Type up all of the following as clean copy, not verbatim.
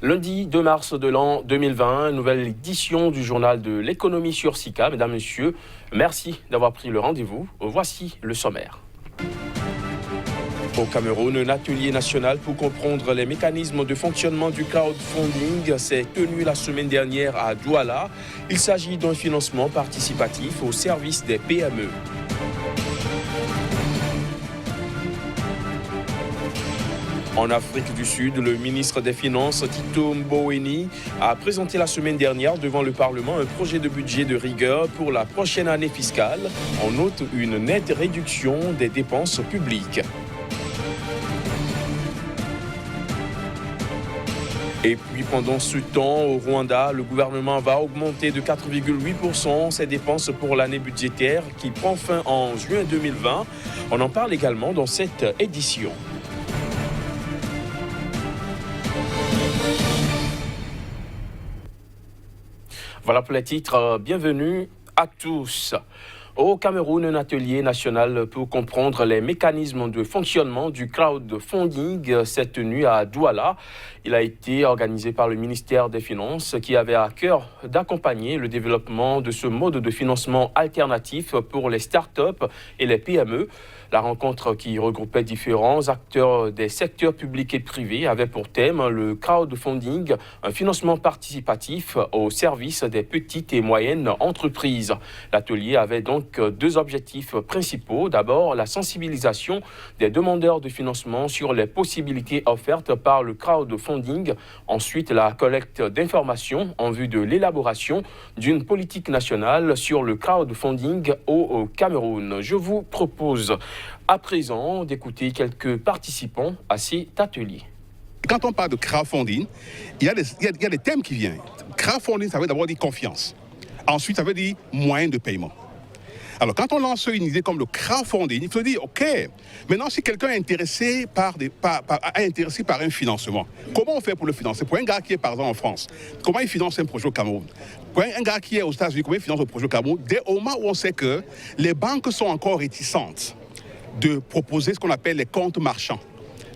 Lundi 2 mars de l'an 2020, nouvelle édition du journal de l'économie sur SICA. Mesdames, Messieurs, merci d'avoir pris le rendez-vous. Voici le sommaire. Au Cameroun, un atelier national pour comprendre les mécanismes de fonctionnement du crowdfunding s'est tenu la semaine dernière à Douala. Il s'agit d'un financement participatif au service des PME. En Afrique du Sud, le ministre des Finances, Tito Mboweni, a présenté la semaine dernière devant le Parlement un projet de budget de rigueur pour la prochaine année fiscale. On note une nette réduction des dépenses publiques. Et puis pendant ce temps, au Rwanda, le gouvernement va augmenter de 4,8% ses dépenses pour l'année budgétaire qui prend fin en juin 2020. On en parle également dans cette édition. Voilà pour les titres. Bienvenue à tous. Au Cameroun, un atelier national pour comprendre les mécanismes de fonctionnement du crowdfunding s'est tenu à Douala. Il a été organisé par le ministère des Finances qui avait à cœur d'accompagner le développement de ce mode de financement alternatif pour les startups et les PME. La rencontre qui regroupait différents acteurs des secteurs publics et privés avait pour thème le crowdfunding, un financement participatif au service des petites et moyennes entreprises. L'atelier avait donc deux objectifs principaux. D'abord, la sensibilisation des demandeurs de financement sur les possibilités offertes par le crowdfunding. Ensuite, la collecte d'informations en vue de l'élaboration d'une politique nationale sur le crowdfunding au Cameroun. Je vous propose à présent d'écouter quelques participants à cet atelier. Quand on parle de crowdfunding, il y a des thèmes qui viennent. Crowdfunding, ça veut d'abord dire confiance. Ensuite, ça veut dire moyen de paiement. Alors, quand on lance une idée comme le crowdfunding, il faut dire, OK, maintenant, si quelqu'un est intéressé par un financement, comment on fait pour le financer? Pour un gars qui est, par exemple, en France, comment il finance un projet au Cameroun? Pour un gars qui est aux États-Unis, comment il finance un projet au Cameroun? Dès au moment où on sait que les banques sont encore réticentes de proposer ce qu'on appelle les comptes marchands.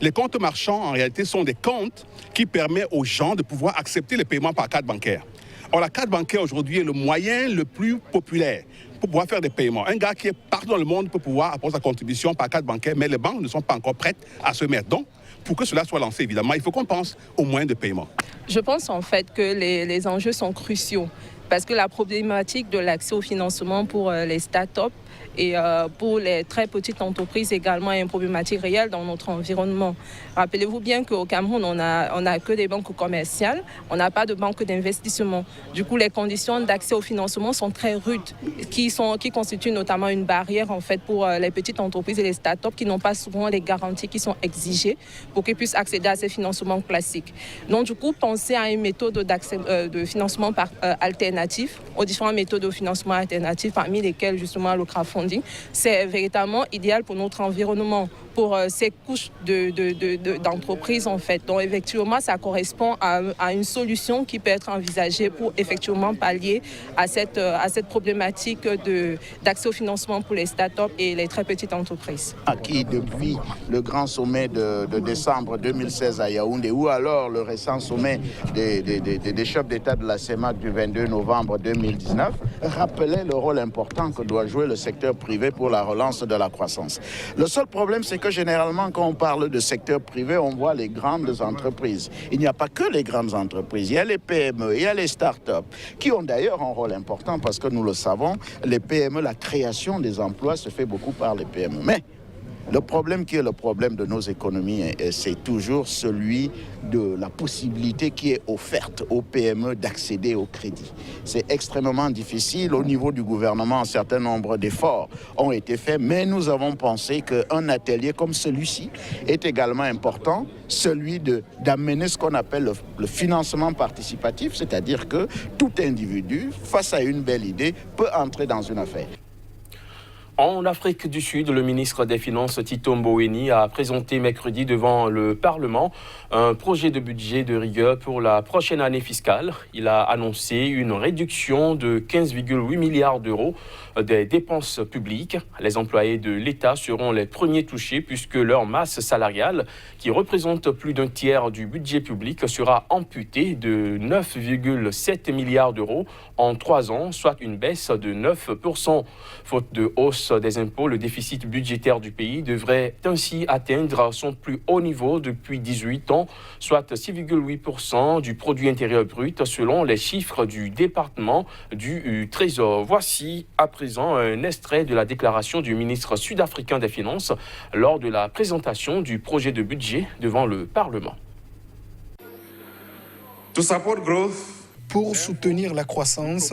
Les comptes marchands, en réalité, sont des comptes qui permettent aux gens de pouvoir accepter les paiements par carte bancaire. Or, la carte bancaire, aujourd'hui, est le moyen le plus populaire pour pouvoir faire des paiements. Un gars qui est partout dans le monde peut pouvoir apporter sa contribution par carte bancaire, mais les banques ne sont pas encore prêtes à se mettre. Donc, pour que cela soit lancé, évidemment, il faut qu'on pense aux moyens de paiement. Je pense en fait que les enjeux sont cruciaux parce que la problématique de l'accès au financement pour les startups et pour les très petites entreprises également est une problématique réelle dans notre environnement. Rappelez-vous bien qu'au Cameroun, on a que des banques commerciales, on n'a pas de banque d'investissement. Du coup, les conditions d'accès au financement sont très rudes, qui constituent notamment une barrière en fait pour les petites entreprises et les startups qui n'ont pas souvent les garanties qui sont exigées pour qu'ils puissent accéder à ces financements classiques. Donc, du coup, penser à une méthode d'accès de financement alternatif, aux différentes méthodes de financement alternatif, parmi lesquelles justement le crowdfunding, c'est véritablement idéal pour notre environnement, pour ces couches d'entreprises en fait. Donc effectivement, ça correspond à une solution qui peut être envisagée pour effectivement pallier à cette problématique d'accès au financement pour les startups et les très petites entreprises. Qui depuis le grand sommet de décembre 2016 à Yaoundé ou alors le récent sommet des chefs d'État de la CEMAC du 22 novembre 2019 rappelait le rôle important que doit jouer le secteur privé pour la relance de la croissance. Le seul problème, c'est que généralement, quand on parle de secteur privé, on voit les grandes entreprises. Il n'y a pas que les grandes entreprises. Il y a les PME, il y a les startups, qui ont d'ailleurs un rôle important parce que nous le savons, les PME, la création des emplois se fait beaucoup par les PME. Mais le problème qui est le problème de nos économies, c'est toujours celui de la possibilité qui est offerte aux PME d'accéder au crédit. C'est extrêmement difficile. Au niveau du gouvernement, un certain nombre d'efforts ont été faits, mais nous avons pensé qu'un atelier comme celui-ci est également important, celui d'amener ce qu'on appelle le financement participatif, c'est-à-dire que tout individu, face à une belle idée, peut entrer dans une affaire. En Afrique du Sud, le ministre des Finances Tito Mboweni a présenté mercredi devant le Parlement un projet de budget de rigueur pour la prochaine année fiscale. Il a annoncé une réduction de 15,8 milliards d'euros des dépenses publiques. Les employés de l'État seront les premiers touchés puisque leur masse salariale, qui représente plus d'un tiers du budget public, sera amputée de 9,7 milliards d'euros en 3 ans, soit une baisse de 9%. Faute de hausse des impôts, le déficit budgétaire du pays devrait ainsi atteindre son plus haut niveau depuis 18 ans, soit 6,8% du produit intérieur brut selon les chiffres du département du Trésor. Voici à présent un extrait de la déclaration du ministre sud-africain des Finances lors de la présentation du projet de budget devant le Parlement. Pour soutenir la croissance,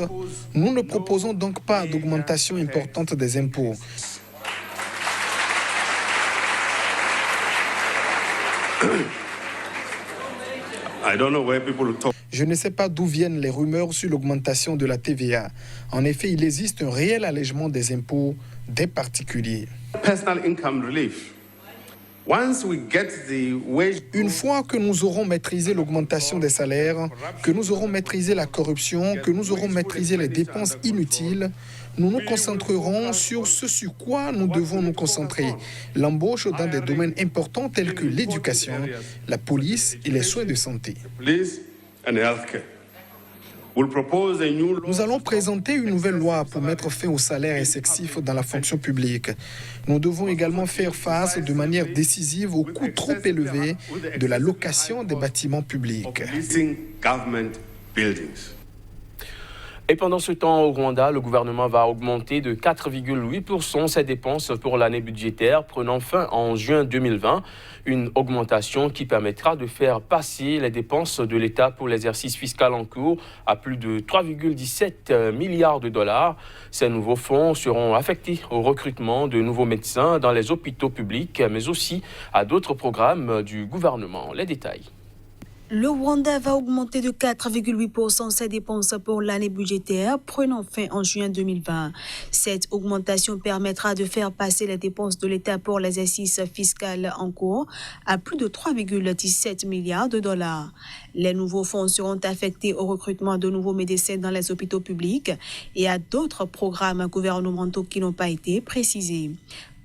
nous ne proposons donc pas d'augmentation importante des impôts. Je ne sais pas d'où viennent les rumeurs sur l'augmentation de la TVA. En effet, il existe un réel allègement des impôts des particuliers. Une fois que nous aurons maîtrisé l'augmentation des salaires, que nous aurons maîtrisé la corruption, que nous aurons maîtrisé les dépenses inutiles, nous nous concentrerons sur ce sur quoi nous devons nous concentrer. L'embauche dans des domaines importants tels que l'éducation, la police et les soins de santé. Nous allons présenter une nouvelle loi pour mettre fin aux salaires excessifs dans la fonction publique. Nous devons également faire face de manière décisive aux coûts trop élevés de la location des bâtiments publics. Et pendant ce temps, au Rwanda, le gouvernement va augmenter de 4,8% ses dépenses pour l'année budgétaire, prenant fin en juin 2020. Une augmentation qui permettra de faire passer les dépenses de l'État pour l'exercice fiscal en cours à plus de 3,17 milliards de dollars. Ces nouveaux fonds seront affectés au recrutement de nouveaux médecins dans les hôpitaux publics, mais aussi à d'autres programmes du gouvernement. Les détails. Le Rwanda va augmenter de 4,8% ses dépenses pour l'année budgétaire, prenant fin en juin 2020. Cette augmentation permettra de faire passer les dépenses de l'État pour l'exercice fiscal en cours à plus de 3,17 milliards de dollars. Les nouveaux fonds seront affectés au recrutement de nouveaux médecins dans les hôpitaux publics et à d'autres programmes gouvernementaux qui n'ont pas été précisés.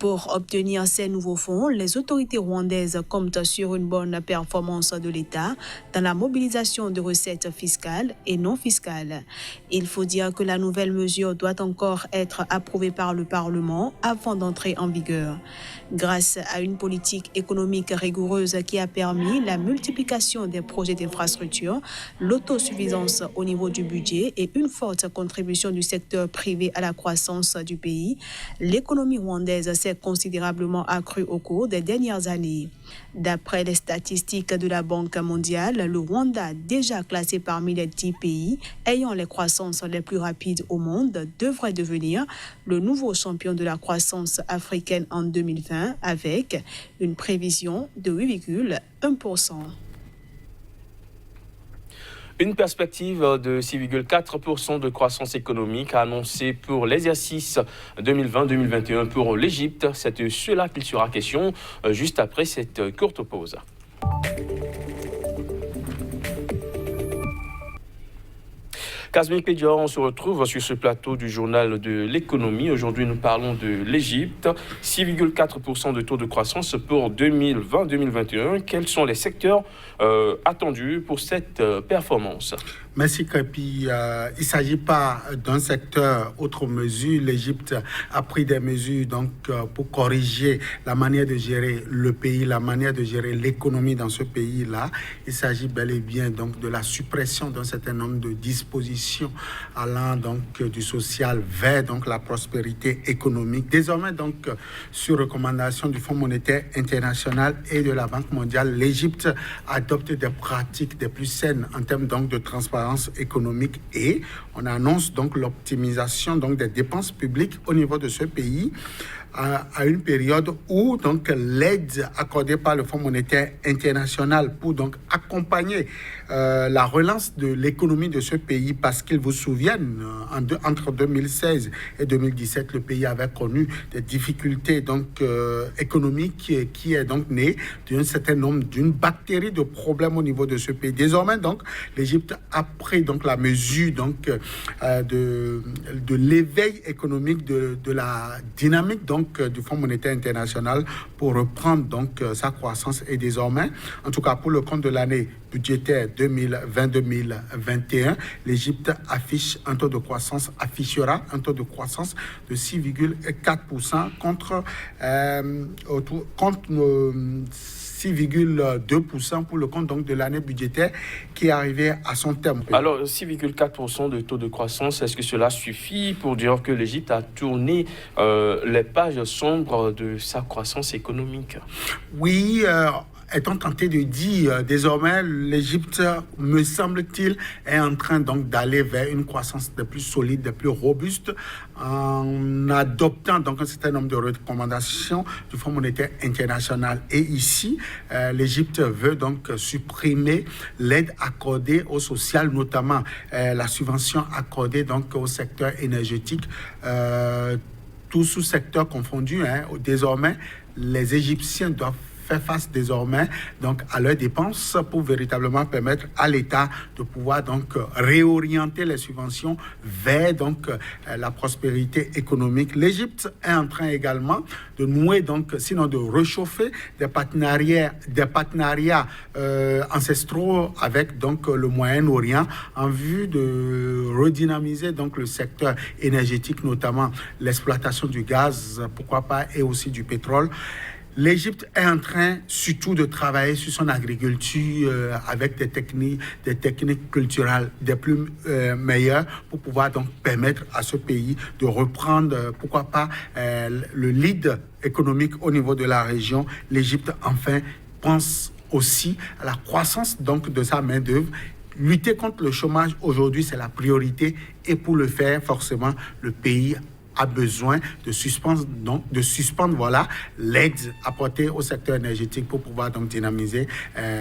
Pour obtenir ces nouveaux fonds, les autorités rwandaises comptent sur une bonne performance de l'État dans la mobilisation de recettes fiscales et non fiscales. Il faut dire que la nouvelle mesure doit encore être approuvée par le Parlement avant d'entrer en vigueur. Grâce à une politique économique rigoureuse qui a permis la multiplication des projets d'infrastructure, l'autosuffisance au niveau du budget et une forte contribution du secteur privé à la croissance du pays, l'économie rwandaise s'est considérablement accrue au cours des dernières années. D'après les statistiques de la Banque mondiale, le Rwanda, déjà classé parmi les 10 pays ayant les croissances les plus rapides au monde, devrait devenir le nouveau champion de la croissance africaine en 2020 avec une prévision de 8,1%. Une perspective de 6,4% de croissance économique annoncée pour l'exercice 2020-2021 pour l'Égypte. C'est de cela qu'il sera question juste après cette courte pause. Kazmi Pédior, on se retrouve sur ce plateau du journal de l'économie. Aujourd'hui, nous parlons de l'Égypte. 6,4% de taux de croissance pour 2020-2021. Quels sont les secteurs attendus pour cette performance? Merci Crépi. Il ne s'agit pas d'un secteur outre mesure. L'Égypte a pris des mesures donc, pour corriger la manière de gérer le pays, la manière de gérer l'économie dans ce pays-là. Il s'agit bel et bien donc, de la suppression d'un certain nombre de dispositions allant donc, du social vers donc, la prospérité économique. Désormais, donc, sur recommandation du Fonds monétaire international et de la Banque mondiale, l'Égypte adopte des pratiques des plus saines en termes donc, de transparence économique et on annonce donc l'optimisation donc des dépenses publiques au niveau de ce pays. à une période où donc l'aide accordée par le Fonds monétaire international pour donc accompagner la relance de l'économie de ce pays, parce qu'ils vous souviennent, entre 2016 et 2017, le pays avait connu des difficultés donc économiques qui est donc né d'une bactérie de problèmes au niveau de ce pays. Désormais donc l'Égypte a pris donc la mesure donc de l'éveil économique, de la dynamique donc du Fonds monétaire international pour reprendre donc sa croissance, et désormais, en tout cas pour le compte de l'année budgétaire 2020-2021, l'Égypte affichera un taux de croissance de 6,4% contre 6,2% pour le compte donc de l'année budgétaire qui est arrivée à son terme. Alors, 6,4% de taux de croissance, est-ce que cela suffit pour dire que l'Égypte a tourné les pages sombres de sa croissance économique? Oui, étant tenté de dire, désormais, l'Égypte, me semble-t-il, est en train donc d'aller vers une croissance de plus solide, de plus robuste, en adoptant donc un certain nombre de recommandations du Fonds monétaire international. Et ici, l'Égypte veut donc supprimer l'aide accordée au social, notamment la subvention accordée donc au secteur énergétique, tout sous-secteur confondu. Désormais, les Égyptiens doivent faire face désormais donc à leurs dépenses pour véritablement permettre à l'État de pouvoir donc réorienter les subventions vers donc la prospérité économique. L'Égypte est en train également de nouer donc, sinon de réchauffer des partenariats ancestraux avec donc le Moyen-Orient en vue de redynamiser donc le secteur énergétique, notamment l'exploitation du gaz, pourquoi pas, et aussi du pétrole. L'Égypte est en train surtout de travailler sur son agriculture avec des techniques culturelles des plus meilleures pour pouvoir donc permettre à ce pays de reprendre, pourquoi pas, le lead économique au niveau de la région. L'Égypte, enfin, pense aussi à la croissance donc de sa main-d'œuvre. Lutter contre le chômage aujourd'hui, c'est la priorité, et pour le faire, forcément, le pays a besoin de suspendre l'aide apportée au secteur énergétique pour pouvoir donc dynamiser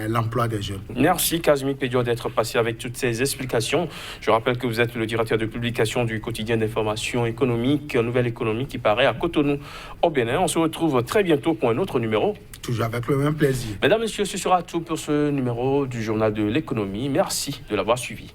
l'emploi des jeunes. Merci Kazmi Pédio d'être passé avec toutes ces explications. Je rappelle que vous êtes le directeur de publication du quotidien d'information économique, Nouvelle Économie, qui paraît à Cotonou au Bénin. On se retrouve très bientôt pour un autre numéro. Toujours avec le même plaisir. Mesdames, Messieurs, ce sera tout pour ce numéro du Journal de l'économie. Merci de l'avoir suivi.